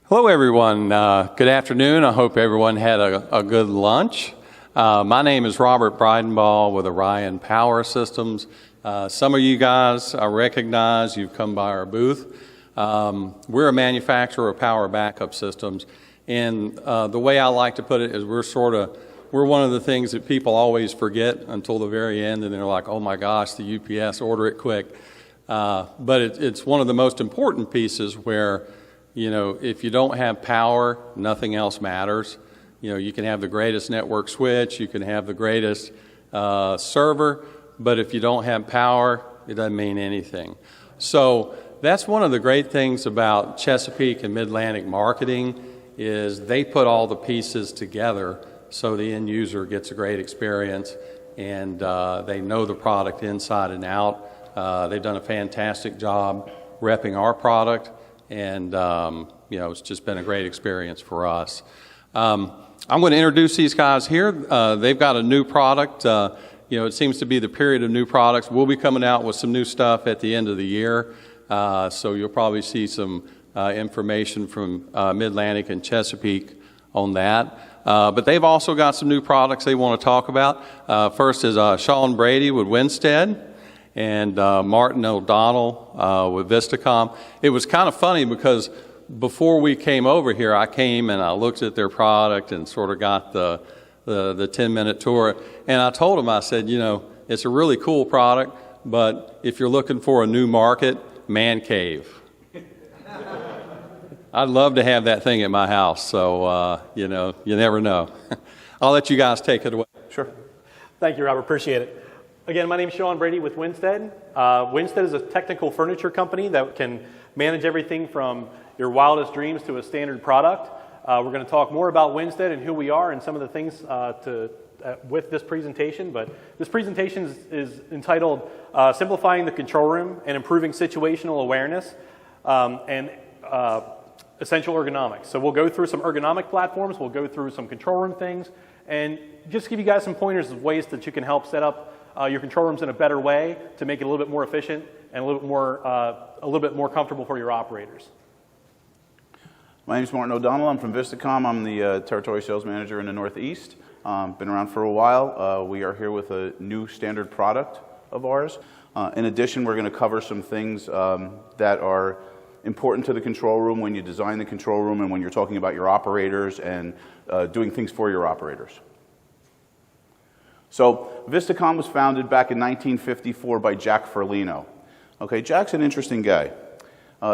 Hello, everyone. Good afternoon. I hope everyone had a good lunch. My name is Robert Breidenball with Orion Power Systems. Some of you guys I recognize. You've come by our booth. We're a manufacturer of power backup systems, and the way I like to put it is we're one of the things that people always forget until the very end, and they're like, oh my gosh, the UPS, order it quick. But it's one of the most important pieces where, you know, if you don't have power, nothing else matters. You know, you can have the greatest network switch, you can have the greatest server, but if you don't have power, it doesn't mean anything. So that's one of the great things about Chesapeake and Mid-Atlantic marketing is they put all the pieces together so the end user gets a great experience and they know the product inside and out. They've done a fantastic job repping our product, and you know, it's just been a great experience for us. I'm going to introduce these guys here. They've got a new product. You know, it seems to be the period of new products. We'll be coming out with some new stuff at the end of the year, so you'll probably see some information from Mid-Atlantic and Chesapeake on that. But they've also got some new products they want to talk about. First is Sean Brady with Winstead, and Martin O'Donnell with Vistacom. It was kind of funny because before we came over here, I came and I looked at their product and sort of got the 10-minute tour. And I told them, I said, you know, it's a really cool product, but if you're looking for a new market, man cave. I'd love to have that thing at my house, so, you know, you never know. I'll let you guys take it away. Sure. Thank you, Robert. Appreciate it. Again, my name is Sean Brady with Winstead. Winstead is a technical furniture company that can manage everything from your wildest dreams to a standard product. We're going to talk more about Winstead and who we are and some of the things with this presentation. But this presentation is entitled Simplifying the Control Room and Improving Situational Awareness and Essential Ergonomics. So we'll go through some ergonomic platforms, we'll go through some control room things, and just give you guys some pointers of ways that you can help set up your control rooms in a better way to make it a little bit more efficient and a little bit more comfortable for your operators. My name is Martin O'Donnell. I'm from Vistacom. I'm the territory sales manager in the Northeast. Been around for a while. We are here with a new standard product of ours. In addition, we're going to cover some things that are important to the control room when you design the control room and when you're talking about your operators and doing things for your operators. So Vistacom was founded back in 1954 by Jack Ferlino. Okay, Jack's an interesting guy.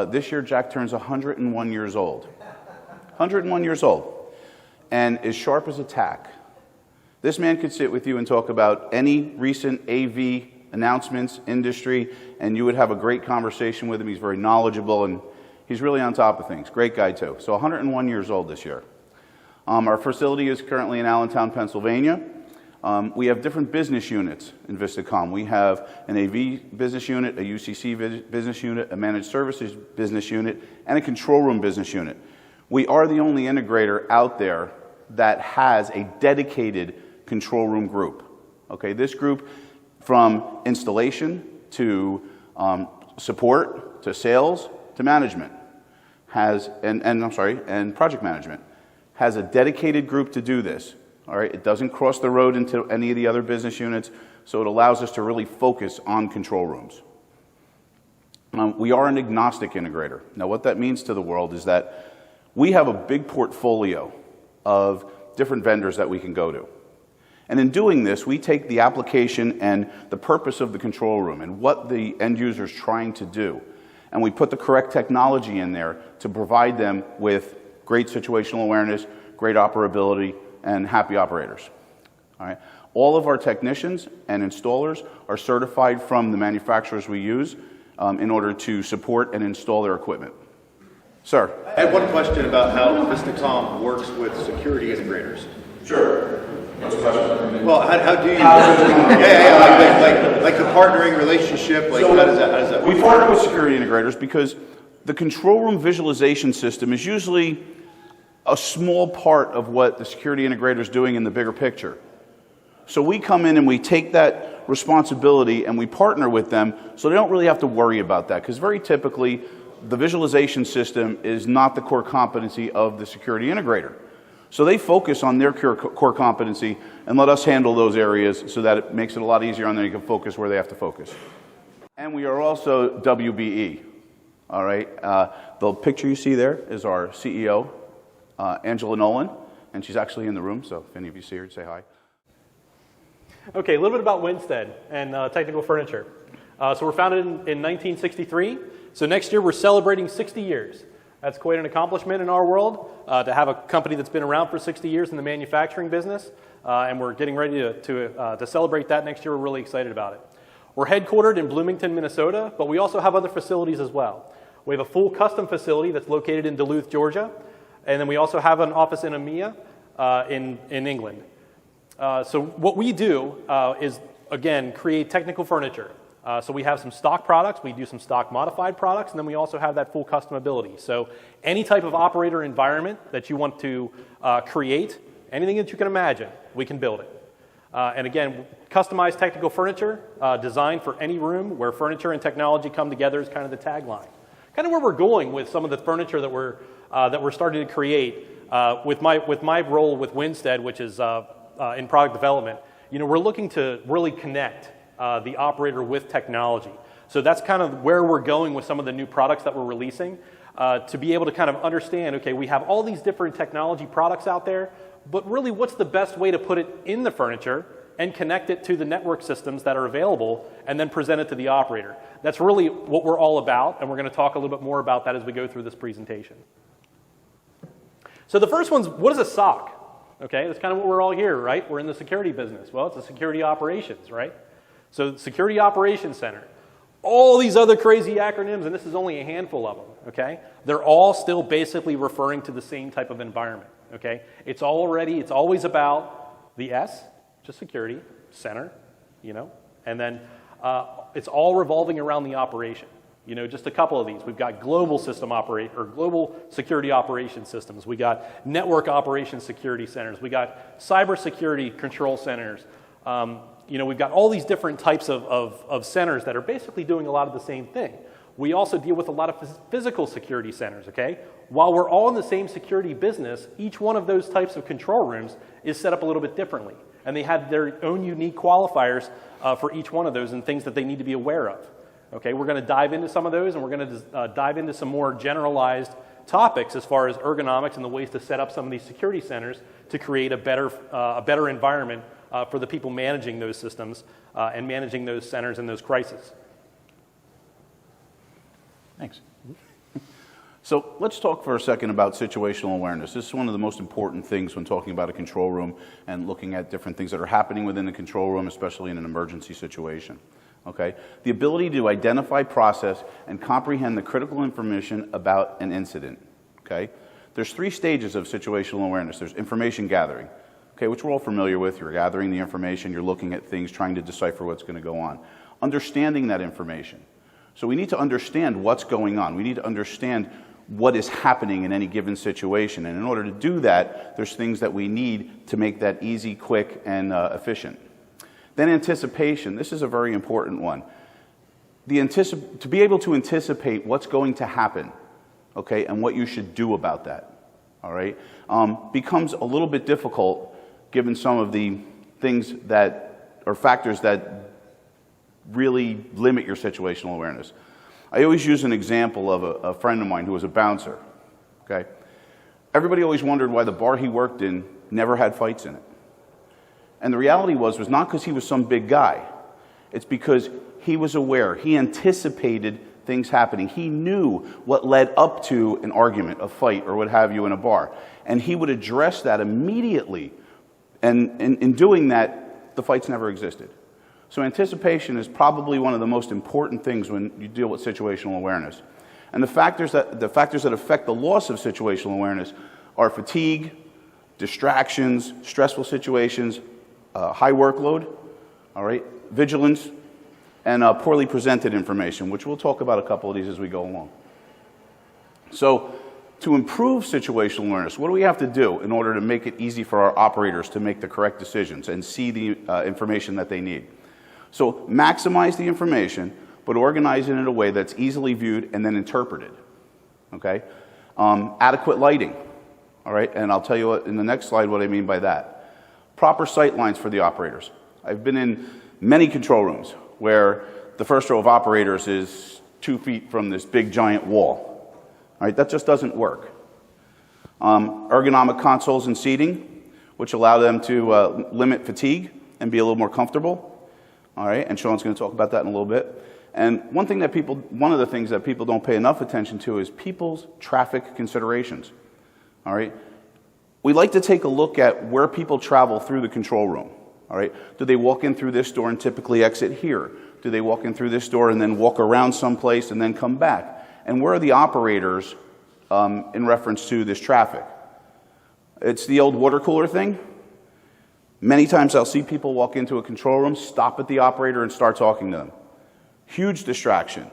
This year Jack turns 101 years old. 101 years old. And as sharp as a tack. This man could sit with you and talk about any recent AV announcements, industry, and you would have a great conversation with him. He's very knowledgeable and he's really on top of things. Great guy too. So 101 years old this year. Our facility is currently in Allentown, Pennsylvania. We have different business units in Vistacom. We have an AV business unit, a UCC business unit, a managed services business unit, and a control room business unit. We are the only integrator out there that has a dedicated control room group. Okay, this group, from installation to support to sales to management, and project management, has a dedicated group to do this. All right, it doesn't cross the road into any of the other business units, so it allows us to really focus on control rooms. We are an agnostic integrator. Now, what that means to the world is that we have a big portfolio of different vendors that we can go to. And in doing this, we take the application and the purpose of the control room and what the end user is trying to do, and we put the correct technology in there to provide them with great situational awareness, great operability, and happy operators. All right. All of our technicians and installers are certified from the manufacturers we use in order to support and install their equipment. Sir? I have one question about how Vistacom works with security integrators. Sure. What's the question? Well, how do you... like the partnering relationship, like how does that work? We partner with security integrators because the control room visualization system is usually a small part of what the security integrator is doing in the bigger picture. So we come in and we take that responsibility and we partner with them so they don't really have to worry about that, because very typically the visualization system is not the core competency of the security integrator. So they focus on their core competency and let us handle those areas so that it makes it a lot easier and then you can focus where they have to focus. And we are also WBE, all right? The picture you see there is our CEO, Angela Nolan, and she's actually in the room, so if any of you see her, say hi. Okay, a little bit about Winstead and technical furniture. So we're founded in 1963. So next year we're celebrating 60 years. That's quite an accomplishment in our world to have a company that's been around for 60 years in the manufacturing business. And we're getting ready to celebrate that next year. We're really excited about it. We're headquartered in Bloomington, Minnesota, but we also have other facilities as well. We have a full custom facility that's located in Duluth, Georgia. And then we also have an office in EMEA in England. So what we do is, again, create technical furniture. So we have some stock products, we do some stock modified products, and then we also have that full customability. So any type of operator environment that you want to create, anything that you can imagine, we can build it. And again, customized technical furniture designed for any room where furniture and technology come together is kind of the tagline. Kind of where we're going with some of the furniture that we're starting to create with my role with Winstead, which is in product development. You know, we're looking to really connect the operator with technology. So that's kind of where we're going with some of the new products that we're releasing, to be able to kind of understand, okay, we have all these different technology products out there, but really what's the best way to put it in the furniture and connect it to the network systems that are available and then present it to the operator. That's really what we're all about, and we're going to talk a little bit more about that as we go through this presentation. So the first one's, what is a SOC? Okay, that's kind of what we're all here, right? We're in the security business. Well, it's a security operations, right? So Security Operations Center. All these other crazy acronyms, and this is only a handful of them, okay? They're all still basically referring to the same type of environment, okay? It's always about the S, just security, center, you know? And then it's all revolving around the operation. You know, just a couple of these. We've got global global security operations systems. We got network operations security centers. We got cybersecurity control centers. You know, we've got all these different types of centers that are basically doing a lot of the same thing. We also deal with a lot of physical security centers, okay? While we're all in the same security business, each one of those types of control rooms is set up a little bit differently. And they have their own unique qualifiers for each one of those and things that they need to be aware of. Okay, we're going to dive into some of those, and we're going to dive into some more generalized topics as far as ergonomics and the ways to set up some of these security centers to create a better environment for the people managing those systems and managing those centers and those crises. Thanks. So let's talk for a second about situational awareness. This is one of the most important things when talking about a control room and looking at different things that are happening within the control room, especially in an emergency situation. Okay? The ability to identify, process, and comprehend the critical information about an incident. Okay? There's 3 stages of situational awareness. There's information gathering, okay, which we're all familiar with. You're gathering the information, you're looking at things, trying to decipher what's going to go on. Understanding that information. So we need to understand what's going on. We need to understand what is happening in any given situation. And in order to do that, there's things that we need to make that easy, quick, and efficient. Then anticipation. This is a very important one. To be able to anticipate what's going to happen, okay, and what you should do about that, all right, becomes a little bit difficult given some of the things that, or factors that really limit your situational awareness. I always use an example of a friend of mine who was a bouncer, okay? Everybody always wondered why the bar he worked in never had fights in it. And the reality was not because he was some big guy. It's because he was aware. He anticipated things happening. He knew what led up to an argument, a fight, or what have you in a bar. And he would address that immediately. And in doing that, the fights never existed. So anticipation is probably one of the most important things when you deal with situational awareness. And the factors that affect the loss of situational awareness are fatigue, distractions, stressful situations, high workload, all right, vigilance, and poorly presented information, which we'll talk about a couple of these as we go along. So to improve situational awareness, what do we have to do in order to make it easy for our operators to make the correct decisions and see the information that they need? So maximize the information, but organize it in a way that's easily viewed and then interpreted. okay? Adequate lighting, all right? And I'll tell you what, in the next slide what I mean by that. Proper sight lines for the operators. I've been in many control rooms where the first row of operators is 2 feet from this big giant wall, all right? That just doesn't work. Ergonomic consoles and seating, which allow them to limit fatigue and be a little more comfortable, all right? And Sean's going to talk about that in a little bit. And one of the things that people don't pay enough attention to is people's traffic considerations, all right? We like to take a look at where people travel through the control room, all right? Do they walk in through this door and typically exit here? Do they walk in through this door and then walk around someplace and then come back? And where are the operators in reference to this traffic? It's the old water cooler thing. Many times I'll see people walk into a control room, stop at the operator and start talking to them. Huge distraction.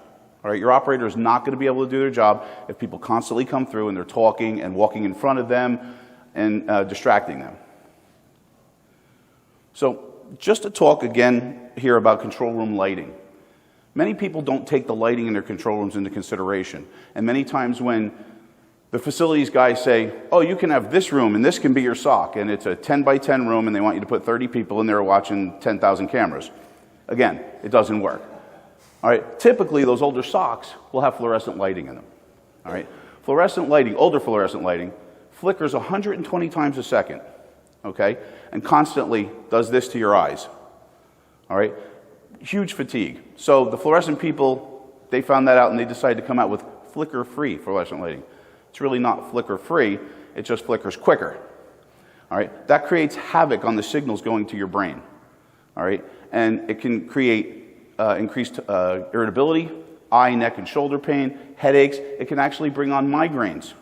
All right, your operator is not going to be able to do their job if people constantly come through and they're talking and walking in front of them and distracting them. So just to talk again here about control room lighting. Many people don't take the lighting in their control rooms into consideration. And many times when the facilities guys say, oh, you can have this room and this can be your SOC, and it's a 10 by 10 room and they want you to put 30 people in there watching 10,000 cameras. Again, it doesn't work. All right, typically those older SOCs will have fluorescent lighting in them. All right, fluorescent lighting, older fluorescent lighting, flickers 120 times a second, okay, and constantly does this to your eyes. All right, huge fatigue. So the fluorescent people, they found that out and they decided to come out with flicker-free fluorescent lighting. It's really not flicker-free, it just flickers quicker. All right, that creates havoc on the signals going to your brain. All right, and it can create increased irritability, eye, neck, and shoulder pain, headaches. It can actually bring on migraines.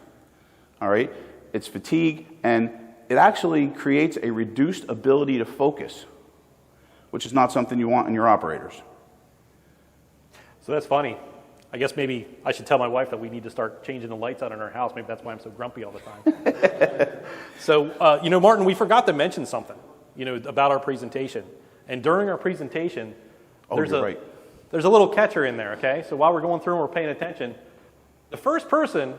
All right, it's fatigue, and it actually creates a reduced ability to focus, which is not something you want in your operators. So that's funny. I guess maybe I should tell my wife that we need to start changing the lights out in our house. Maybe that's why I'm so grumpy all the time. So, Martin, we forgot to mention something, about our presentation. And during our presentation, there's a little catcher in there, okay? So while we're going through and we're paying attention, the first person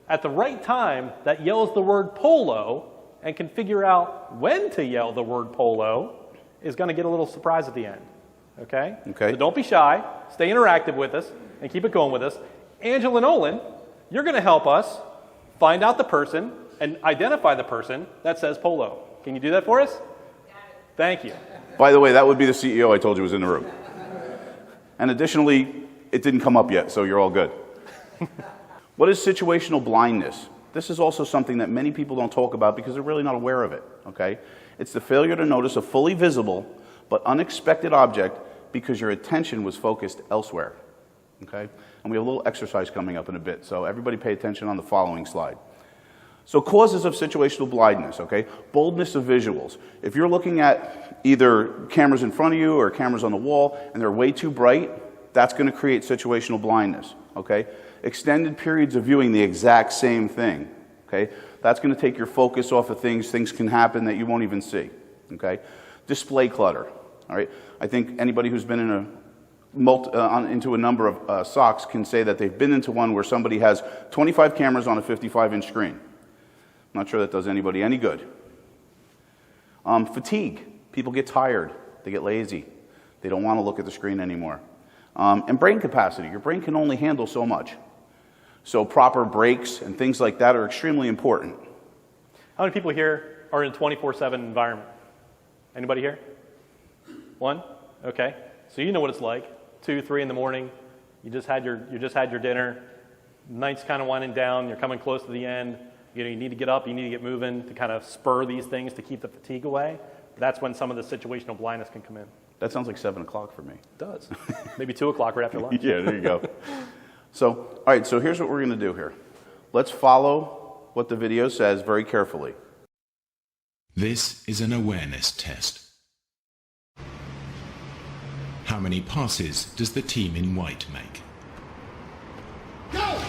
at the right time that yells the word polo and can figure out when to yell the word polo is going to get a little surprise at the end, okay? Okay. So don't be shy. Stay interactive with us and keep it going with us. Angela Nolan, you're going to help us find out the person and identify the person that says polo. Can you do that for us? Thank you. By the way, that would be the CEO I told you was in the room. And additionally, it didn't come up yet, so you're all good. What is situational blindness? This is also something that many people don't talk about because they're really not aware of it, okay? It's the failure to notice a fully visible but unexpected object because your attention was focused elsewhere, okay? And we have a little exercise coming up in a bit, so everybody pay attention on the following slide. So causes of situational blindness, okay? Boldness of visuals. If you're looking at either cameras in front of you or cameras on the wall and they're way too bright, that's going to create situational blindness, okay? Extended periods of viewing the exact same thing, okay? That's going to take your focus off of things. Things can happen that you won't even see, okay? Display clutter, all right? I think anybody who's been in into a number of SOCs can say that they've been into one where somebody has 25 cameras on a 55-inch screen. I'm not sure that does anybody any good. Fatigue. People get tired. They get lazy. They don't want to look at the screen anymore. And brain capacity. Your brain can only handle so much. So proper breaks and things like that are extremely important. How many people here are in a 24/7 environment? Anybody here? One? Okay. So you know what it's like. 2, 3 in the morning. You just had your dinner. Night's kind of winding down. You're coming close to the end. You need to get up, you need to get moving to kind of spur these things to keep the fatigue away. That's when some of the situational blindness can come in. That sounds like 7 o'clock for me. It does. Maybe 2 o'clock right after lunch. Yeah, there you go. So, all right, so here's what we're going to do here. Let's follow what the video says very carefully. This is an awareness test. How many passes does the team in white make? Go!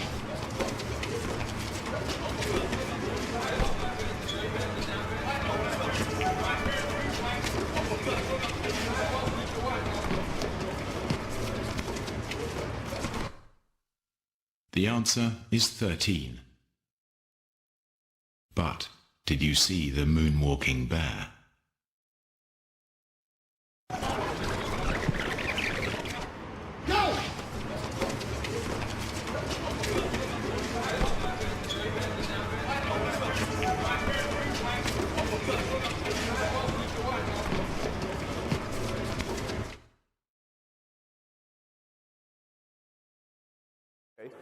The answer is 13. But did you see the moonwalking bear? Go!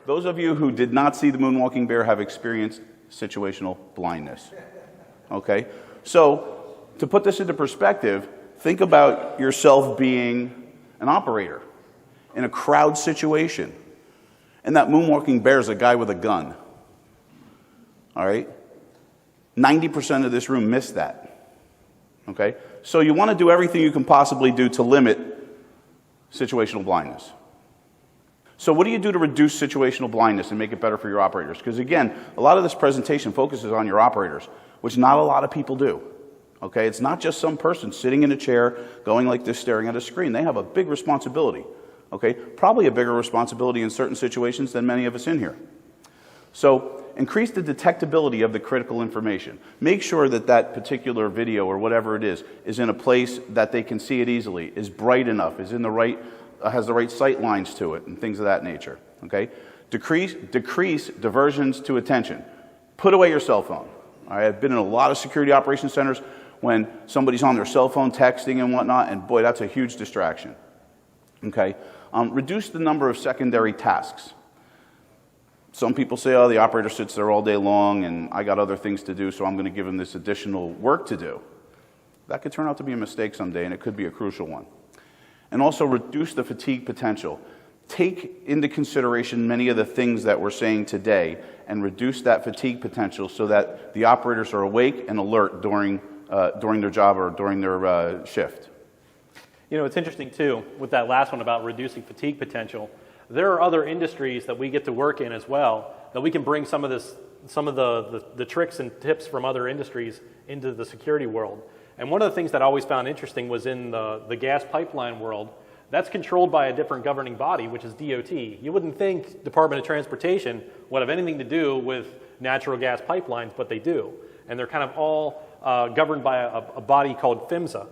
Those of you who did not see the moonwalking bear have experienced situational blindness. Okay? So, to put this into perspective, think about yourself being an operator in a crowd situation. And that moonwalking bear is a guy with a gun. All right? 90% of this room missed that. Okay? So you want to do everything you can possibly do to limit situational blindness. So what do you do to reduce situational blindness and make it better for your operators? Because again, a lot of this presentation focuses on your operators, which not a lot of people do. Okay? It's not just some person sitting in a chair, going like this, staring at a screen. They have a big responsibility. Okay? Probably a bigger responsibility in certain situations than many of us in here. So increase the detectability of the critical information. Make sure that that particular video or whatever it is in a place that they can see it easily, is bright enough, is in the right, has the right sight lines to it, and things of that nature. Okay? Decrease diversions to attention. Put away your cell phone. All right? I've been in a lot of security operations centers when somebody's on their cell phone texting and whatnot, and boy, that's a huge distraction. Okay? Reduce the number of secondary tasks. Some people say, oh, the operator sits there all day long and I got other things to do, so I'm going to give him this additional work to do. That could turn out to be a mistake someday, and it could be a crucial one. And also reduce the fatigue potential. Take into consideration many of the things that we're saying today and reduce that fatigue potential so that the operators are awake and alert during their job or during their shift. You know, it's interesting too, with that last one about reducing fatigue potential, there are other industries that we get to work in as well that we can bring some of the tricks and tips from other industries into the security world. And one of the things that I always found interesting was in the gas pipeline world. That's controlled by a different governing body, which is DOT. You wouldn't think Department of Transportation would have anything to do with natural gas pipelines, but they do. And they're kind of all governed by a body called PHMSA.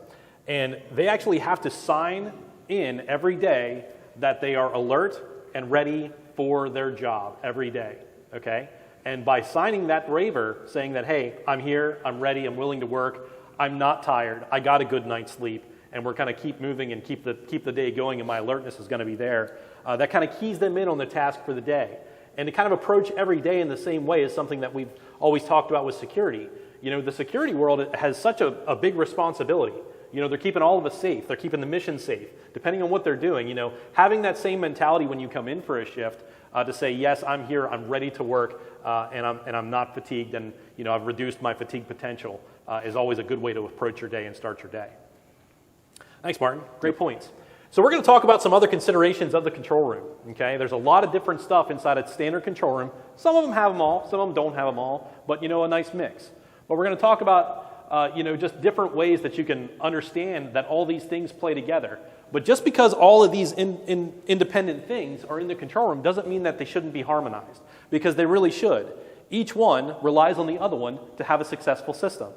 And they actually have to sign in every day that they are alert and ready for their job every day, okay? And by signing that waiver saying that, hey, I'm here, I'm ready, I'm willing to work, I'm not tired, I got a good night's sleep, and we're kind of keep moving and keep the day going, and my alertness is going to be there. That kind of keys them in on the task for the day. And to kind of approach every day in the same way is something that we've always talked about with security. You know, the security world has such a big responsibility. You know, they're keeping all of us safe. They're keeping the mission safe. Depending on what they're doing, you know, having that same mentality when you come in for a shift to say, yes, I'm here, I'm ready to work, and I'm not fatigued, and you know, I've reduced my fatigue potential is always a good way to approach your day and start your day. Thanks, Martin. Great points. So we're going to talk about some other considerations of the control room. Okay, there's a lot of different stuff inside a standard control room. Some of them have them all, some of them don't have them all, but you know, a nice mix. But we're going to talk about you know, just different ways that you can understand that all these things play together. But just because all of these independent things are in the control room doesn't mean that they shouldn't be harmonized, because they really should. Each one relies on the other one to have a successful system.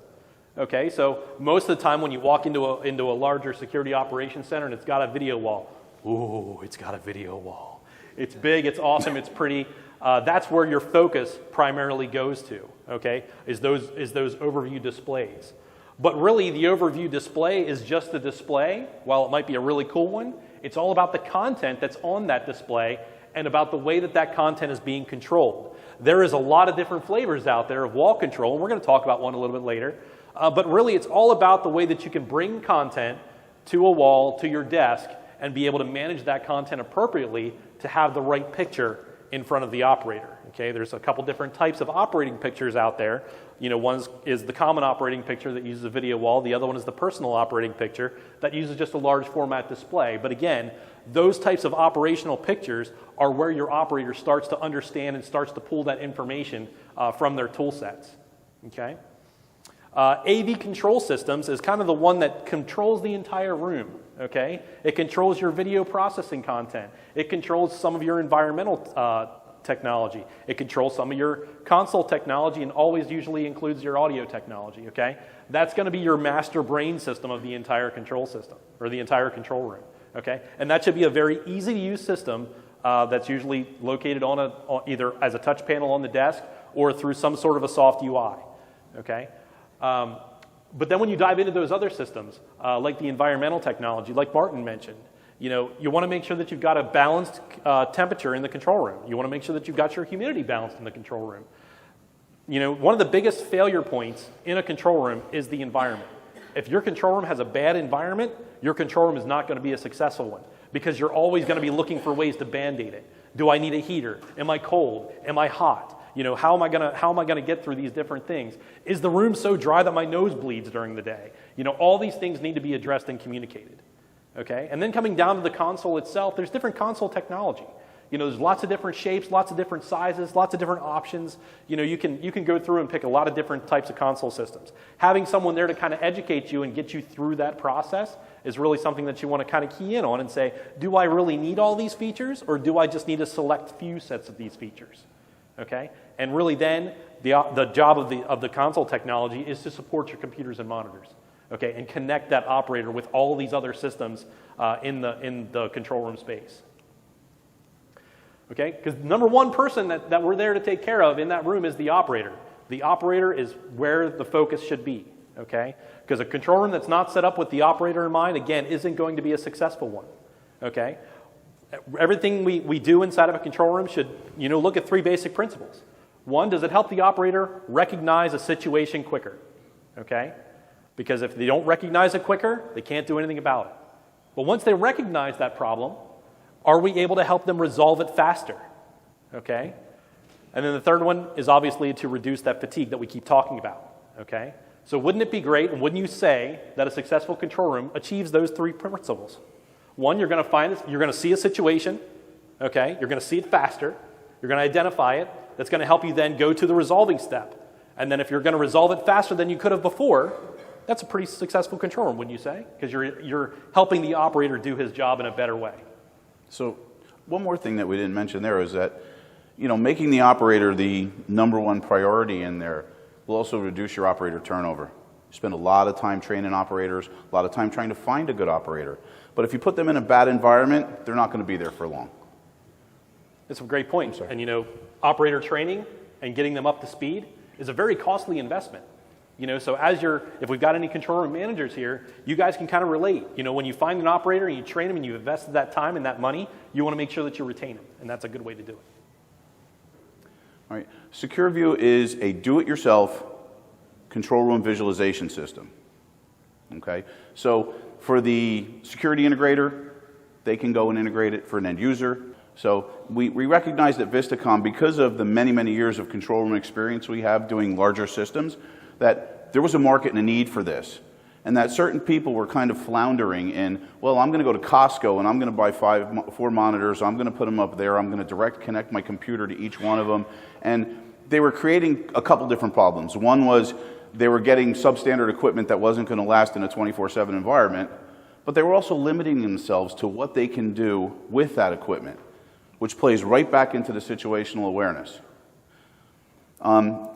Okay, so most of the time when you walk into a larger security operations center and it's got a video wall, ooh, it's got a video wall. It's big, it's awesome, it's pretty. That's where your focus primarily goes to, okay, is those overview displays. But really, the overview display is just a display. While it might be a really cool one, it's all about the content that's on that display and about the way that that content is being controlled. There is a lot of different flavors out there of wall control, and we're going to talk about one a little bit later. But really, it's all about the way that you can bring content to a wall, to your desk, and be able to manage that content appropriately to have the right picture in front of the operator. Okay, there's a couple different types of operating pictures out there. You know, one is the common operating picture that uses a video wall. The other one is the personal operating picture that uses just a large format display. But again, those types of operational pictures are where your operator starts to understand and starts to pull that information from their tool sets. Okay. AV control systems is kind of the one that controls the entire room, okay? It controls your video processing content. It controls some of your environmental technology. It controls some of your console technology and always usually includes your audio technology, okay? That's going to be your master brain system of the entire control system, or the entire control room, okay? And that should be a very easy-to-use system that's usually located on either as a touch panel on the desk or through some sort of a soft UI, okay? But then when you dive into those other systems, like the environmental technology, like Martin mentioned, you want to make sure that you've got a balanced temperature in the control room. You want to make sure that you've got your humidity balanced in the control room. One of the biggest failure points in a control room is the environment. If your control room has a bad environment, your control room is not going to be a successful one because you're always going to be looking for ways to band-aid it. Do I need a heater? Am I cold? Am I hot? How am I going to get through these different things? Is the room so dry that my nose bleeds during the day? All these things need to be addressed and communicated. Okay? And then coming down to the console itself, there's different console technology. There's lots of different shapes, lots of different sizes, lots of different options. You can go through and pick a lot of different types of console systems. Having someone there to kind of educate you and get you through that process is really something that you want to kind of key in on and say, do I really need all these features, or do I just need a select few sets of these features? Okay? And really then, the job of the console technology is to support your computers and monitors. Okay? And connect that operator with all these other systems in the control room space. Okay? Because number one person that we're there to take care of in that room is the operator. The operator is where the focus should be. Okay? Because a control room that's not set up with the operator in mind, again, isn't going to be a successful one. Okay? Everything we do inside of a control room should, look at three basic principles. One, does it help the operator recognize a situation quicker? Okay? Because if they don't recognize it quicker, they can't do anything about it. But once they recognize that problem, are we able to help them resolve it faster? Okay? And then the third one is obviously to reduce that fatigue that we keep talking about. Okay? So wouldn't it be great, and wouldn't you say that a successful control room achieves those three principles? One, you're going to see a situation, okay? You're going to see it faster. You're going to identify it. That's going to help you then go to the resolving step. And then if you're going to resolve it faster than you could have before, that's a pretty successful control room, wouldn't you say? Because you're helping the operator do his job in a better way. So one more thing that we didn't mention there is that, making the operator the number one priority in there will also reduce your operator turnover. You spend a lot of time training operators, a lot of time trying to find a good operator. But if you put them in a bad environment, they're not going to be there for long. That's a great point. And operator training and getting them up to speed is a very costly investment. So if we've got any control room managers here, you guys can kind of relate. When you find an operator and you train them and you invested that time and that money, you want to make sure that you retain them, and that's a good way to do it. All right. SecureView is a do-it-yourself control room visualization system. Okay? So for the security integrator, they can go and integrate it for an end user. So we recognize that Vistacom, because of the many, many years of control room experience we have doing larger systems, that there was a market and a need for this. And that certain people were kind of floundering in, well, I'm going to go to Costco and I'm going to buy 4 monitors, I'm going to put them up there, I'm going to direct connect my computer to each one of them. And they were creating a couple different problems. One was they were getting substandard equipment that wasn't going to last in a 24/7 environment, but they were also limiting themselves to what they can do with that equipment, which plays right back into the situational awareness.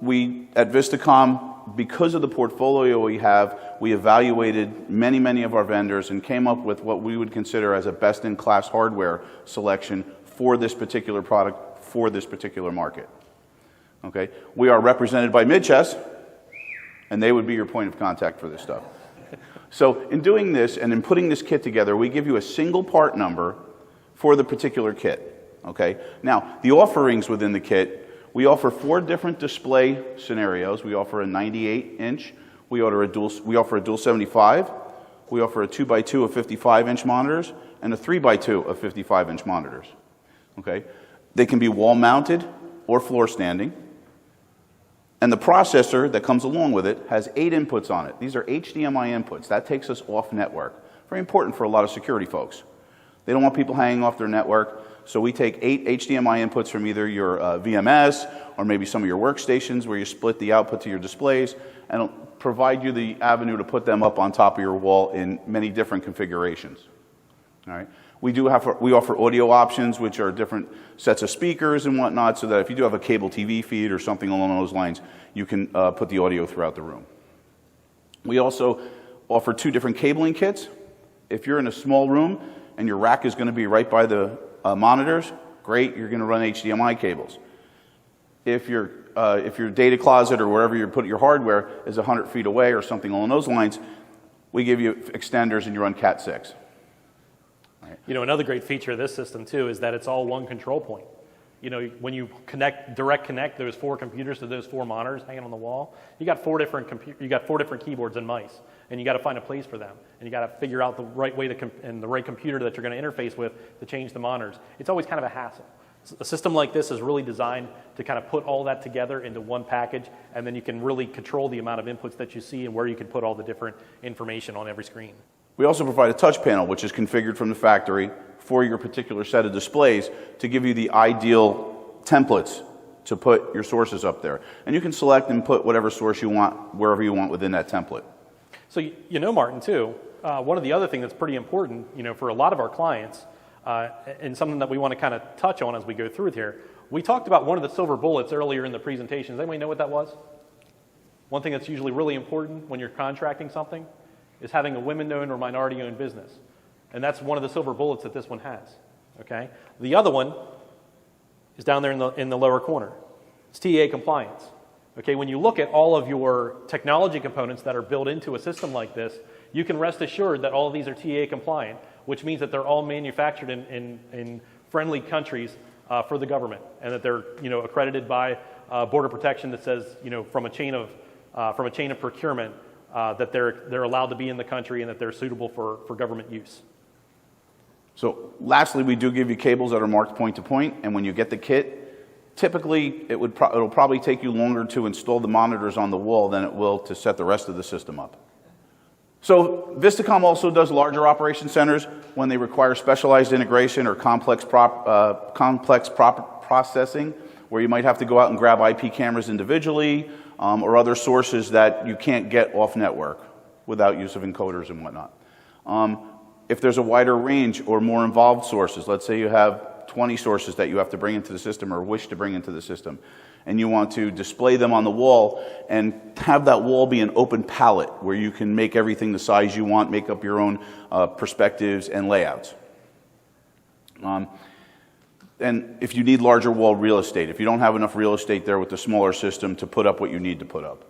We, at Vistacom, because of the portfolio we have, we evaluated many, many of our vendors and came up with what we would consider as a best-in-class hardware selection for this particular product, for this particular market. Okay? We are represented by Midchess, and they would be your point of contact for this stuff. So in doing this and in putting this kit together, we give you a single part number for the particular kit. Okay? Now, the offerings within the kit, we offer 4 different display scenarios. We offer a 98-inch, we offer a dual 75, we offer a 2x2 of 55-inch monitors, and a 3x2 of 55-inch monitors. Okay? They can be wall-mounted or floor-standing. And the processor that comes along with it has 8 inputs on it. These are HDMI inputs. That takes us off network. Very important for a lot of security folks. They don't want people hanging off their network. So we take 8 HDMI inputs from either your VMS or maybe some of your workstations where you split the output to your displays and provide you the avenue to put them up on top of your wall in many different configurations. All right. We offer audio options, which are different sets of speakers and whatnot, so that if you do have a cable TV feed or something along those lines, you can put the audio throughout the room. We also offer 2 different cabling kits. If you're in a small room and your rack is going to be right by the monitors, great, you're going to run HDMI cables. If your data closet or wherever you put your hardware is 100 feet away or something along those lines, we give you extenders and you run Cat 6. You know, another great feature of this system too is that it's all one control point. You know, when you direct connect those 4 computers to those 4 monitors hanging on the wall, you got 4 different keyboards and mice, and you got to find a place for them, and you got to figure out the right way and the right computer that you're going to interface with to change the monitors. It's always kind of a hassle. A system like this is really designed to kind of put all that together into one package, and then you can really control the amount of inputs that you see and where you can put all the different information on every screen. We also provide a touch panel, which is configured from the factory for your particular set of displays to give you the ideal templates to put your sources up there. And you can select and put whatever source you want, wherever you want within that template. So you know, Martin, too, one of the other things that's pretty important, you know, for a lot of our clients, and something that we want to kind of touch on as we go through it here, we talked about one of the silver bullets earlier in the presentation. Does anybody know what that was? One thing that's usually really important when you're contracting something is having a women-owned or minority-owned business. And that's one of the silver bullets that this one has, okay? The other one is down there in the lower corner. It's TEA compliance. Okay, when you look at all of your technology components that are built into a system like this, you can rest assured that all of these are TEA compliant, which means that they're all manufactured in friendly countries for the government, and that they're, you know, accredited by Border Protection that says, you know, from a chain of procurement that they're allowed to be in the country and that they're suitable for government use. So lastly, we do give you cables that are marked point to point, and when you get the kit, typically it'll probably take you longer to install the monitors on the wall than it will to set the rest of the system up. So Vistacom also does larger operation centers when they require specialized integration or complex processing, where you might have to go out and grab IP cameras individually or other sources that you can't get off network without use of encoders and whatnot. If there's a wider range or more involved sources, let's say you have 20 sources that you have to bring into the system or wish to bring into the system, and you want to display them on the wall and have that wall be an open palette where you can make everything the size you want, make up your own perspectives and layouts. And if you need larger wall real estate, if you don't have enough real estate there with the smaller system to put up what you need to put up,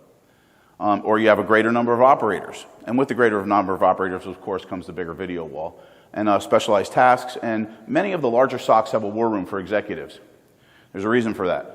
or you have a greater number of operators. And with the greater number of operators, of course, comes the bigger video wall and specialized tasks. And many of the larger SOCs have a war room for executives. There's a reason for that.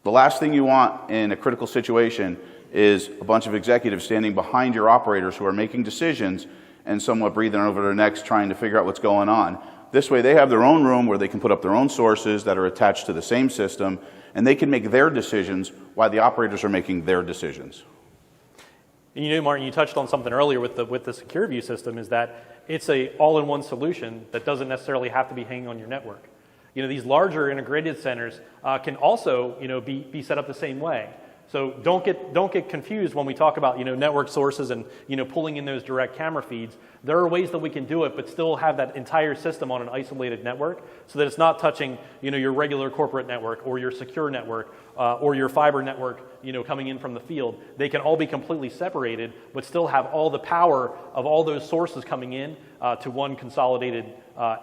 The last thing you want in a critical situation is a bunch of executives standing behind your operators who are making decisions and somewhat breathing over their necks trying to figure out what's going on. This way they have their own room where they can put up their own sources that are attached to the same system, and they can make their decisions while the operators are making their decisions. And you know, Martin, you touched on something earlier with the Secure View system, is that it's a all-in-one solution that doesn't necessarily have to be hanging on your network. You know, these larger integrated centers can also, you know, be set up the same way. So don't get confused when we talk about, you know, network sources and, you know, pulling in those direct camera feeds. There are ways that we can do it, but still have that entire system on an isolated network, so that it's not touching, you know, your regular corporate network or your secure network or your fiber network, you know, coming in from the field. They can all be completely separated, but still have all the power of all those sources coming in to one consolidated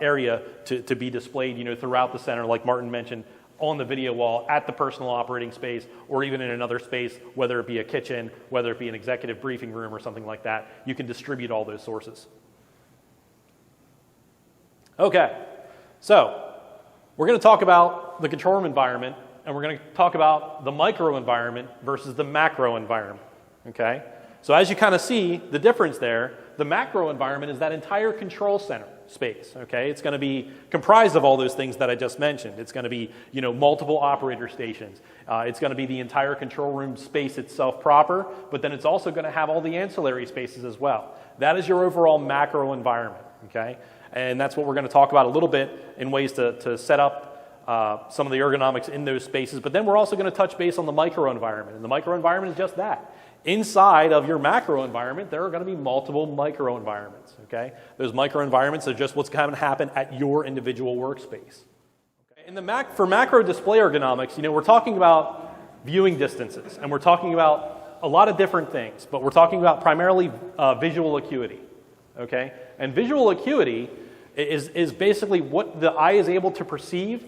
area to be displayed, you know, throughout the center, like Martin mentioned, on the video wall, at the personal operating space, or even in another space, whether it be a kitchen, whether it be an executive briefing room or something like that. You can distribute all those sources. Okay, so we're going to talk about the control room environment, and we're going to talk about the micro environment versus the macro environment, okay? So as you kind of see the difference there, the macro environment is that entire control center space, okay? It's going to be comprised of all those things that I just mentioned. It's going to be, you know, multiple operator stations. It's going to be the entire control room space itself proper, but then it's also going to have all the ancillary spaces as well. That is your overall macro environment, okay? And that's what we're going to talk about a little bit in ways to set up some of the ergonomics in those spaces. But then we're also going to touch base on the microenvironment. And the microenvironment is just that. Inside of your macro environment, there are going to be multiple microenvironments, okay? Those microenvironments are just what's going to happen at your individual workspace. Okay? For macro display ergonomics, we're talking about viewing distances, and we're talking about a lot of different things, but we're talking about primarily visual acuity, okay? And visual acuity is basically what the eye is able to perceive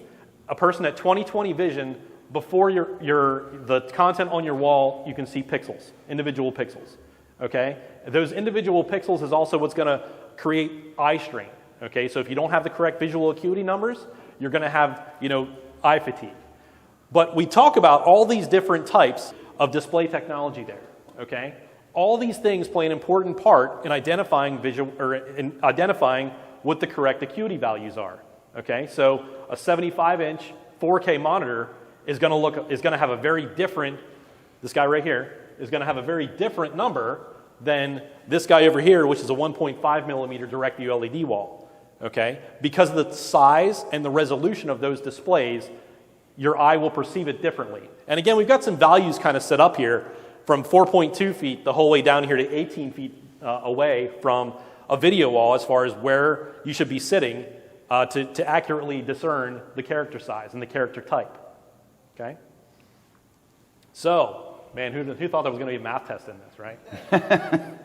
a person at 20/20 vision. Before the content on your wall, you can see pixels, individual pixels, okay? Those individual pixels is also what's going to create eye strain, okay? So if you don't have the correct visual acuity numbers, you're going to have, eye fatigue. But we talk about all these different types of display technology there, okay? All these things play an important part in identifying what the correct acuity values are, okay? So a 75-inch 4K monitor is going to have a very different, this guy right here, is going to have a very different number than this guy over here, which is a 1.5 millimeter direct view LED wall, okay? Because of the size and the resolution of those displays, your eye will perceive it differently. And again, we've got some values kind of set up here from 4.2 feet the whole way down here to 18 feet away from a video wall as far as where you should be sitting to accurately discern the character size and the character type. Okay? So, man, who thought there was going to be a math test in this, right?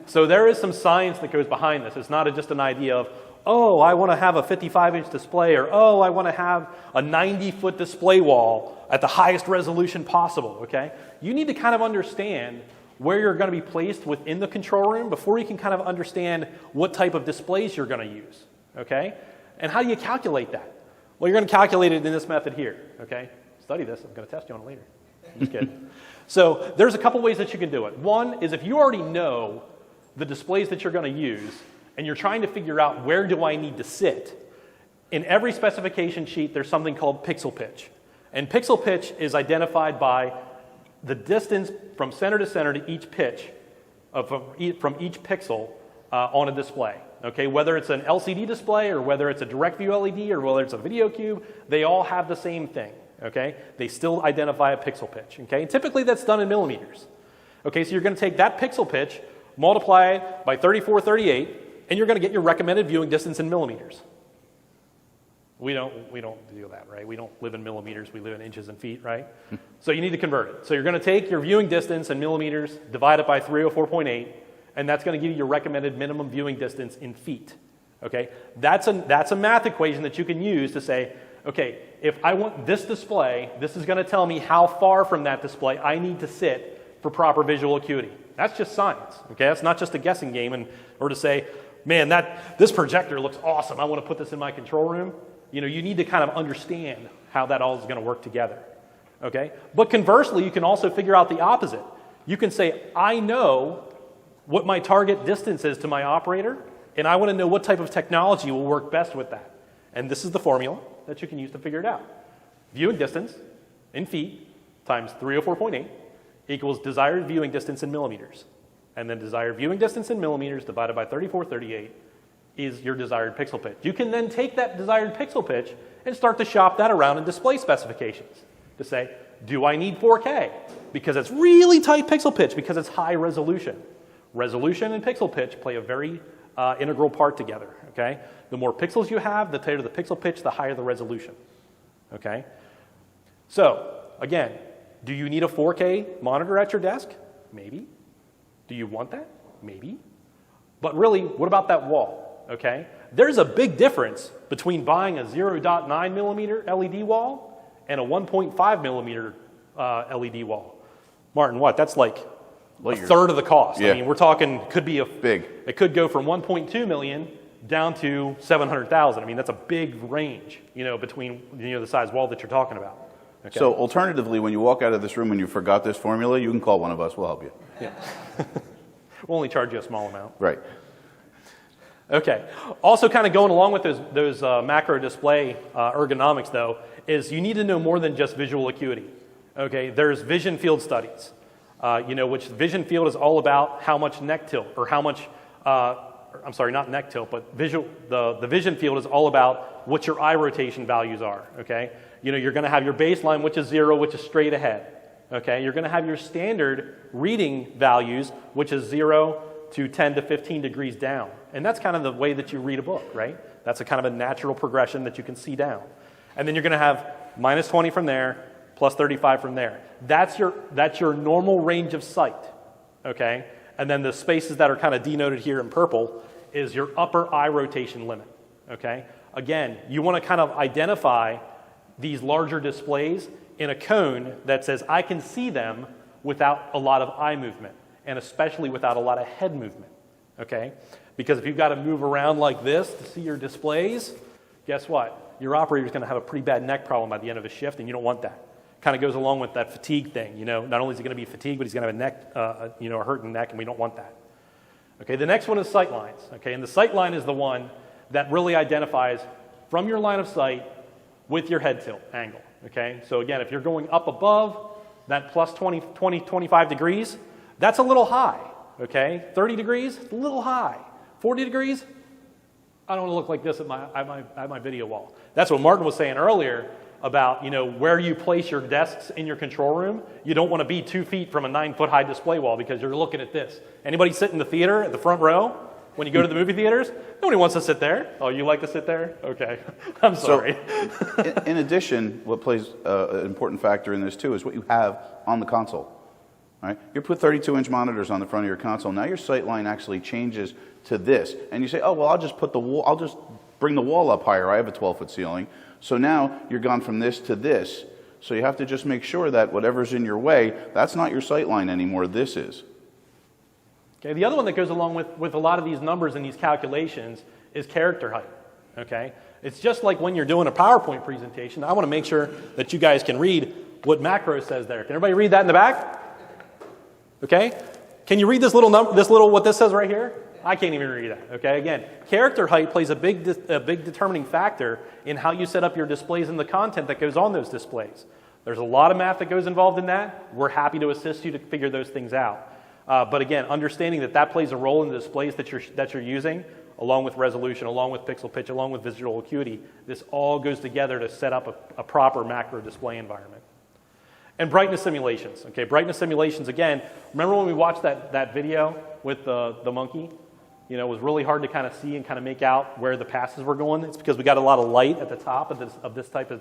So there is some science that goes behind this. It's not just an idea of, oh, I want to have a 55-inch display, or oh, I want to have a 90-foot display wall at the highest resolution possible, okay? You need to kind of understand where you're going to be placed within the control room before you can kind of understand what type of displays you're going to use, okay? And how do you calculate that? Well, you're going to calculate it in this method here, okay? Study this. I'm going to test you on it later. I'm just kidding. So there's a couple ways that you can do it. One is if you already know the displays that you're going to use and you're trying to figure out where do I need to sit, in every specification sheet there's something called pixel pitch. And pixel pitch is identified by the distance from center to center to each pitch from each pixel on a display. Okay, whether it's an LCD display or whether it's a direct view LED or whether it's a video cube, they all have the same thing. Okay, they still identify a pixel pitch. Okay, and typically that's done in millimeters. Okay, so you're going to take that pixel pitch, multiply it by 3438, and you're going to get your recommended viewing distance in millimeters. We don't do that, right? We don't live in millimeters. We live in inches and feet, right? So you need to convert it. So you're going to take your viewing distance in millimeters, divide it by 304.8, and that's going to give you your recommended minimum viewing distance in feet. Okay, that's a math equation that you can use to say, okay, if I want this display, this is going to tell me how far from that display I need to sit for proper visual acuity. That's just science, okay? That's not just a guessing game or to say, man, this projector looks awesome. I want to put this in my control room. You need to kind of understand how that all is going to work together, okay? But conversely, you can also figure out the opposite. You can say, I know what my target distance is to my operator, and I want to know what type of technology will work best with that. And this is the formula that you can use to figure it out. Viewing distance in feet times 304.8 equals desired viewing distance in millimeters. And then desired viewing distance in millimeters divided by 3438 is your desired pixel pitch. You can then take that desired pixel pitch and start to shop that around in display specifications to say, do I need 4K? Because it's really tight pixel pitch because it's high resolution. Resolution and pixel pitch play a very integral part together, okay? The more pixels you have, the tighter the pixel pitch, the higher the resolution, okay? So, again, do you need a 4K monitor at your desk? Maybe. Do you want that? Maybe. But really, what about that wall, okay? There's a big difference between buying a 0.9 millimeter LED wall and a 1.5 millimeter LED wall. Martin, what? That's like a third of the cost. Yeah. I mean, we're talking, could be big. It could go from 1.2 million down to 700,000. I mean, that's a big range, between the size wall that you're talking about. Okay. So alternatively, when you walk out of this room and you forgot this formula, you can call one of us. We'll help you. Yeah. We'll only charge you a small amount. Right. Okay. Also kind of going along with those macro display ergonomics, though, is you need to know more than just visual acuity. Okay. There's vision field studies, which vision field is all about how much neck tilt or how much I'm sorry, not neck tilt, but the vision field is all about what your eye rotation values are, okay? You're going to have your baseline, which is 0, which is straight ahead, okay? You're going to have your standard reading values, which is 0 to 10 to 15 degrees down. And that's kind of the way that you read a book, right? That's a kind of a natural progression that you can see down. And then you're going to have minus 20 from there, plus 35 from there. That's your normal range of sight, okay? And then the spaces that are kind of denoted here in purple is your upper eye rotation limit, okay? Again, you want to kind of identify these larger displays in a cone that says I can see them without a lot of eye movement, and especially without a lot of head movement, okay? Because if you've got to move around like this to see your displays, guess what? Your operator's going to have a pretty bad neck problem by the end of a shift, and you don't want that. Kind of goes along with that fatigue thing, Not only is he going to be fatigued, but he's going to have a neck, a hurting neck, and we don't want that. Okay, the next one is sight lines. Okay, and the sight line is the one that really identifies from your line of sight with your head tilt angle. Okay, so again, if you're going up above that plus 25 degrees, that's a little high. Okay, 30 degrees, a little high. 40 degrees, I don't want to look like this at my video wall. That's what Martin was saying earlier about where you place your desks in your control room. You don't want to be 2 feet from a 9-foot high display wall because you're looking at this. Anybody sit in the theater at the front row when you go to the movie theaters? Nobody wants to sit there. Oh, you like to sit there? Okay, I'm sorry. So, in addition, what plays an important factor in this too is what you have on the console. Right? You put 32-inch monitors on the front of your console. Now your sight line actually changes to this, and you say, "Oh, well, I'll just bring the wall up higher. I have a 12-foot ceiling." So now you're gone from this to this. So you have to just make sure that whatever's in your way, that's not your sight line anymore. This is. Okay. The other one that goes along with a lot of these numbers and these calculations is character height. Okay. It's just like when you're doing a PowerPoint presentation. I want to make sure that you guys can read what macro says there. Can everybody read that in the back? Okay. Can you read this little what this says right here? I can't even read that, okay? Again, character height plays a big determining factor in how you set up your displays and the content that goes on those displays. There's a lot of math that goes involved in that. We're happy to assist you to figure those things out. But again, understanding that plays a role in the displays that you're using, along with resolution, along with pixel pitch, along with visual acuity, this all goes together to set up a proper macro display environment. And brightness simulations, okay? Brightness simulations, again, remember when we watched that video with the monkey? It was really hard to kind of see and kind of make out where the passes were going. It's because we got a lot of light at the top of this type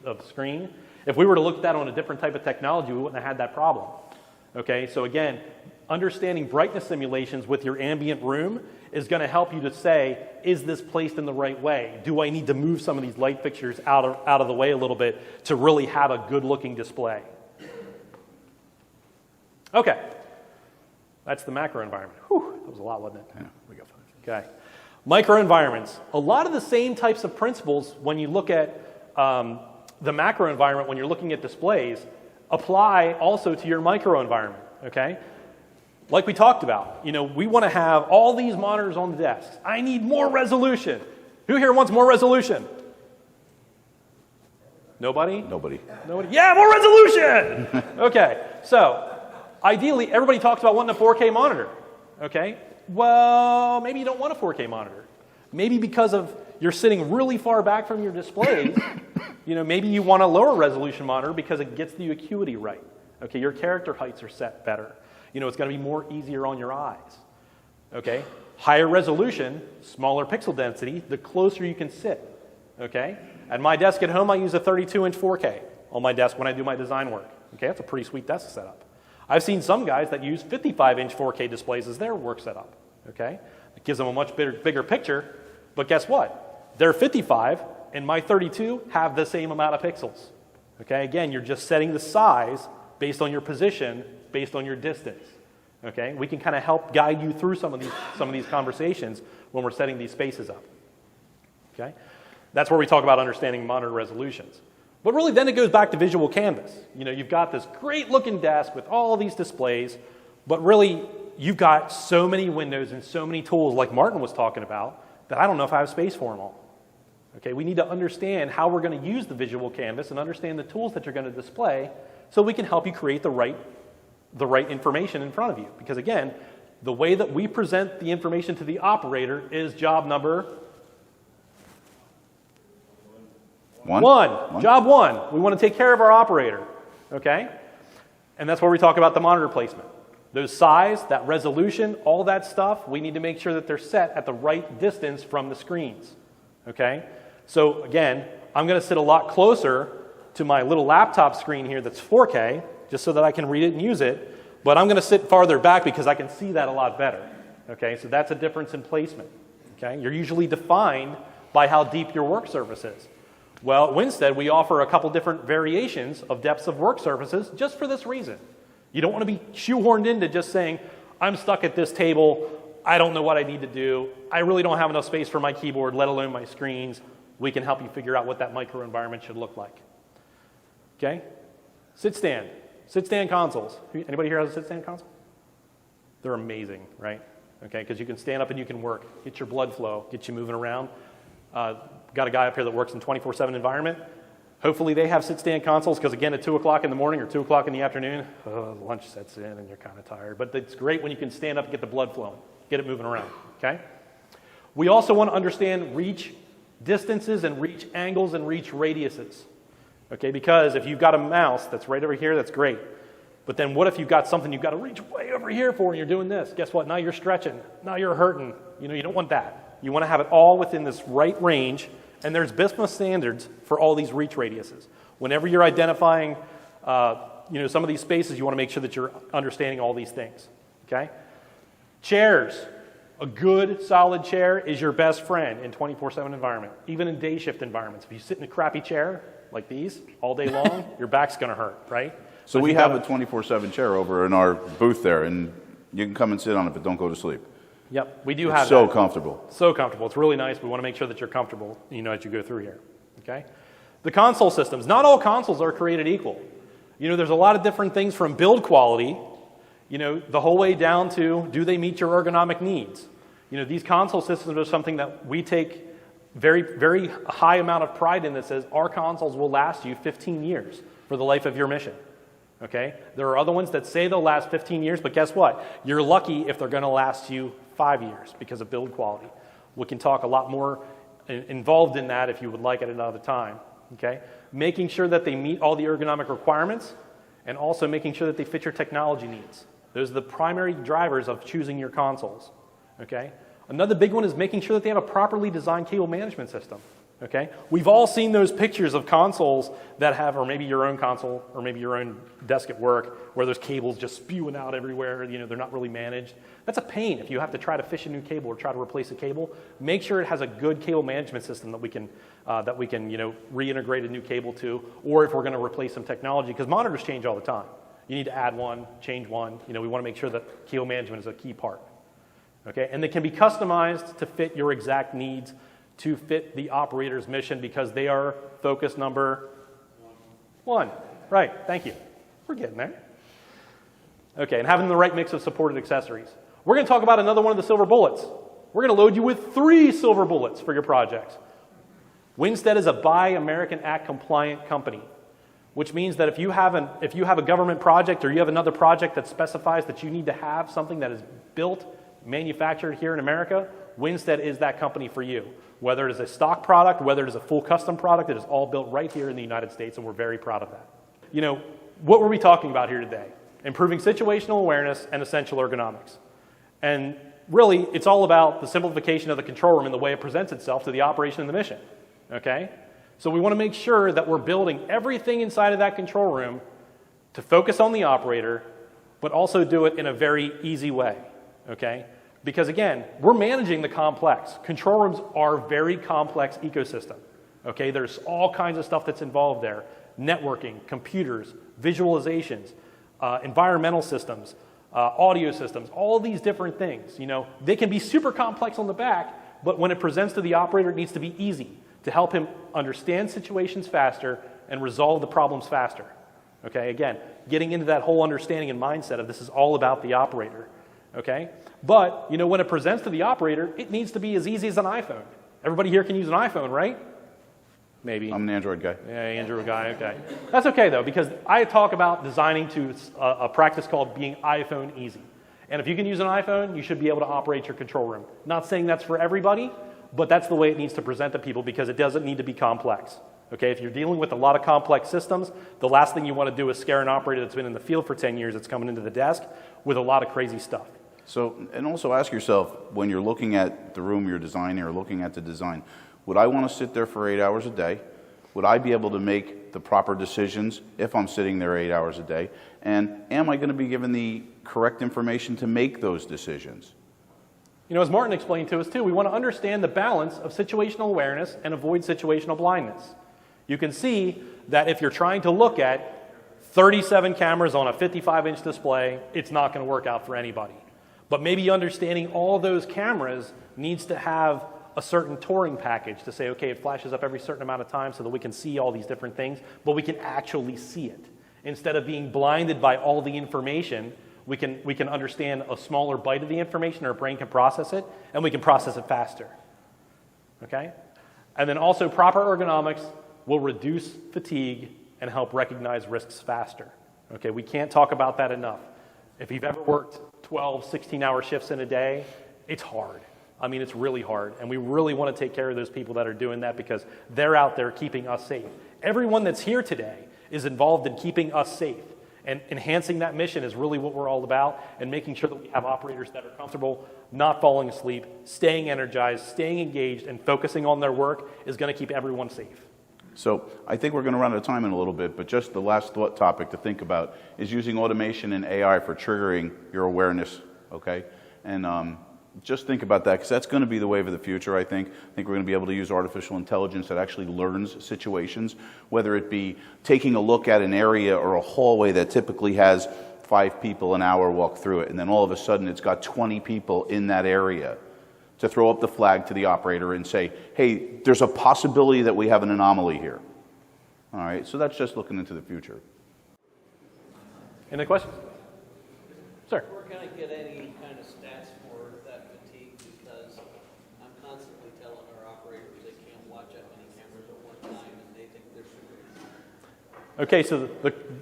of screen. If we were to look at that on a different type of technology, we wouldn't have had that problem. Okay, so again, understanding brightness simulations with your ambient room is going to help you to say, is this placed in the right way? Do I need to move some of these light fixtures out of the way a little bit to really have a good-looking display? Okay. That's the macro environment. Whew, that was a lot, wasn't it? Yeah. Okay. Microenvironments. A lot of the same types of principles when you look at the macro environment, when you're looking at displays, apply also to your microenvironment, okay? Like we talked about, we want to have all these monitors on the desks. I need more resolution. Who here wants more resolution? Nobody? Nobody. Yeah, more resolution! Okay, so ideally, everybody talks about wanting a 4K monitor, okay? Well, maybe you don't want a 4K monitor. Maybe because you're sitting really far back from your displays, maybe you want a lower resolution monitor because it gets the acuity right. Okay, your character heights are set better. It's going to be more easier on your eyes. Okay, higher resolution, smaller pixel density, the closer you can sit. Okay, at my desk at home, I use a 32-inch 4K on my desk when I do my design work. Okay, that's a pretty sweet desk setup. I've seen some guys that use 55-inch 4K displays as their work setup, okay? It gives them a much bigger picture, but guess what? Their 55 and my 32 have the same amount of pixels, okay? Again, you're just setting the size based on your position, based on your distance, okay? We can kind of help guide you through some of these conversations when we're setting these spaces up, okay? That's where we talk about understanding monitor resolutions. But really, then it goes back to visual canvas. You've got this great-looking desk with all these displays, but really, you've got so many windows and so many tools, like Martin was talking about, that I don't know if I have space for them all. Okay, we need to understand how we're going to use the visual canvas and understand the tools that you're going to display so we can help you create the right information in front of you. Because again, the way that we present the information to the operator is job number one. Job one. We want to take care of our operator, okay? And that's where we talk about the monitor placement. Those size, that resolution, all that stuff, we need to make sure that they're set at the right distance from the screens, okay? So again, I'm going to sit a lot closer to my little laptop screen here that's 4K, just so that I can read it and use it, but I'm going to sit farther back because I can see that a lot better, okay? So that's a difference in placement, okay? You're usually defined by how deep your work surface is. Well, at Winstead, we offer a couple different variations of depths of work surfaces just for this reason. You don't want to be shoehorned into just saying, I'm stuck at this table, I don't know what I need to do, I really don't have enough space for my keyboard, let alone my screens. We can help you figure out what that microenvironment should look like. Okay? Sit-stand. Sit-stand consoles. Anybody here has a sit-stand console? They're amazing, right? Okay, because you can stand up and you can work, get your blood flow, get you moving around. Got a guy up here that works in 24/7 environment. Hopefully they have sit-stand consoles because, again, at 2 o'clock in the morning or 2 o'clock in the afternoon, lunch sets in and you're kind of tired. But it's great when you can stand up and get the blood flowing, get it moving around, okay? We also want to understand reach distances and reach angles and reach radiuses, okay? Because if you've got a mouse that's right over here, that's great. But then what if you've got something you've got to reach way over here for and you're doing this? Guess what? Now you're stretching. Now you're hurting. You know, you don't want that. You want to have it all within this right range. And there's business standards for all these reach radiuses. Whenever you're identifying some of these spaces, you want to make sure that you're understanding all these things. Okay? Chairs. A good, solid chair is your best friend in 24/7 environment, even in day shift environments. If you sit in a crappy chair like these all day long, your back's going to hurt, right? So we have a 24/7 chair over in our booth there, and you can come and sit on it, but don't go to sleep. Yep, we do have It's so that. comfortable. So comfortable. It's really nice. We want to make sure that you're comfortable, as you go through here. Okay? The console systems. Not all consoles are created equal. There's a lot of different things from build quality, the whole way down to do they meet your ergonomic needs. These console systems are something that we take very, very high amount of pride in that says our consoles will last you 15 years for the life of your mission. Okay? There are other ones that say they'll last 15 years, but guess what? You're lucky if they're going to last you 5 years because of build quality. We can talk a lot more involved in that if you would like at another time. Okay? Making sure that they meet all the ergonomic requirements and also making sure that they fit your technology needs. Those are the primary drivers of choosing your consoles. Okay? Another big one is making sure that they have a properly designed cable management system. Okay? We've all seen those pictures of consoles that have, or maybe your own console, or maybe your own desk at work, where there's cables just spewing out everywhere, they're not really managed. That's a pain if you have to try to fish a new cable or try to replace a cable. Make sure it has a good cable management system that we can reintegrate a new cable to, or if we're going to replace some technology, because monitors change all the time. You need to add one, change one. We want to make sure that cable management is a key part. Okay? And they can be customized to fit your exact needs, to fit the operator's mission, because they are focus number one. Right, thank you. We're getting there. Okay, and having the right mix of supported accessories. We're going to talk about another one of the silver bullets. We're going to load you with 3 silver bullets for your projects. Winstead is a Buy American Act compliant company, which means that if you have a government project or you have another project that specifies that you need to have something that is built, manufactured here in America, Winstead is that company for you. Whether it is a stock product, whether it is a full custom product, it is all built right here in the United States, and we're very proud of that. What were we talking about here today? Improving situational awareness and essential ergonomics. And really, it's all about the simplification of the control room and the way it presents itself to the operation and the mission. Okay? So we want to make sure that we're building everything inside of that control room to focus on the operator, but also do it in a very easy way. Okay? Because again, we're managing the complex. Control rooms are very complex ecosystem. Okay, there's all kinds of stuff that's involved there. Networking, computers, visualizations, environmental systems, audio systems, all these different things. They can be super complex on the back, but when it presents to the operator, it needs to be easy to help him understand situations faster and resolve the problems faster. Okay, again, getting into that whole understanding and mindset of this is all about the operator. Okay? But, when it presents to the operator, it needs to be as easy as an iPhone. Everybody here can use an iPhone, right? Maybe. I'm an Android guy. Yeah, Android guy, okay. That's okay, though, because I talk about designing to a practice called being iPhone easy. And if you can use an iPhone, you should be able to operate your control room. Not saying that's for everybody, but that's the way it needs to present to people because it doesn't need to be complex. Okay, if you're dealing with a lot of complex systems, the last thing you want to do is scare an operator that's been in the field for 10 years that's coming into the desk with a lot of crazy stuff. So, and also ask yourself, when you're looking at the room you're designing or looking at the design, would I want to sit there for 8 hours a day? Would I be able to make the proper decisions if I'm sitting there 8 hours a day? And am I going to be given the correct information to make those decisions? You know, as Martin explained to us too, we want to understand the balance of situational awareness and avoid situational blindness. You can see that if you're trying to look at 37 cameras on a 55-inch display, it's not going to work out for anybody. But maybe understanding all those cameras needs to have a certain touring package to say, okay, it flashes up every certain amount of time so that we can see all these different things, but we can actually see it. Instead of being blinded by all the information, we can understand a smaller bite of the information, our brain can process it, and we can process it faster. Okay? And then also proper ergonomics will reduce fatigue and help recognize risks faster. Okay, we can't talk about that enough. If you've ever worked 12, 16-hour shifts in a day, it's hard. I mean, it's really hard, and we really want to take care of those people that are doing that because they're out there keeping us safe. Everyone that's here today is involved in keeping us safe, and enhancing that mission is really what we're all about, and making sure that we have operators that are comfortable, not falling asleep, staying energized, staying engaged, and focusing on their work is going to keep everyone safe. So I think we're going to run out of time in a little bit, but just the last topic to think about is using automation and AI for triggering your awareness, okay? And just think about that, because that's going to be the wave of the future, I think. I think we're going to be able to use artificial intelligence that actually learns situations, whether it be taking a look at an area or a hallway that typically has 5 people an hour walk through it, and then all of a sudden it's got 20 people in that area, to throw up the flag to the operator and say, hey, there's a possibility that we have an anomaly here. All right, so that's just looking into the future. Any questions? Sir? Where can I get any kind of stats for that fatigue? Because I'm constantly telling our operators they can't watch that many cameras at one time and they think they're super. Okay, so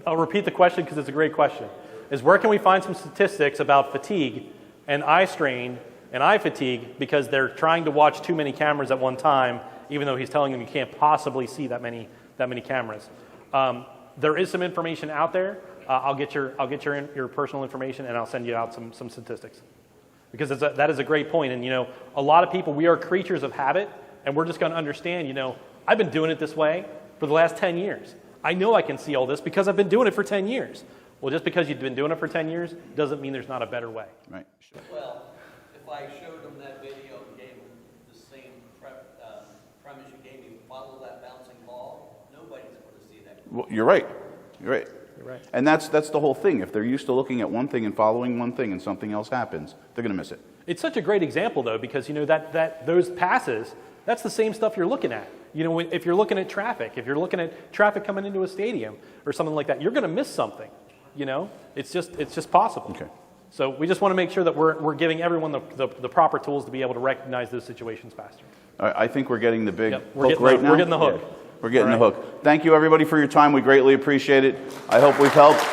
I'll repeat the question because it's a great question. Is where can we find some statistics about fatigue and eye strain and eye fatigue because they're trying to watch too many cameras at one time, even though he's telling them you can't possibly see that many cameras. There is some information out there. I'll get your personal information and I'll send you out some statistics, because that is a great point. And you know, a lot of people, we are creatures of habit, and we're just going to understand. You know, I've been doing it this way for the last 10 years. I know I can see all this because I've been doing it for 10 years. Well, just because you've been doing it for 10 years doesn't mean there's not a better way. Right. Well, if I showed them that video and gave them the same premise you gave me, follow that bouncing ball, nobody's going to see that. Well, you're right. You're right. You're right. And that's the whole thing. If they're used to looking at one thing and following one thing and something else happens, they're going to miss it. It's such a great example, though, because you know that those passes, that's the same stuff you're looking at. You know, if you're looking at traffic, if you're looking at traffic coming into a stadium or something like that, you're going to miss something. You know, it's just possible. Okay. So we just want to make sure that we're giving everyone the proper tools to be able to recognize those situations faster. I think we're getting the big Yep, hook right now. We're getting the hook. Yeah. We're getting All the right. hook. Thank you, everybody, for your time. We greatly appreciate it. I hope we've helped.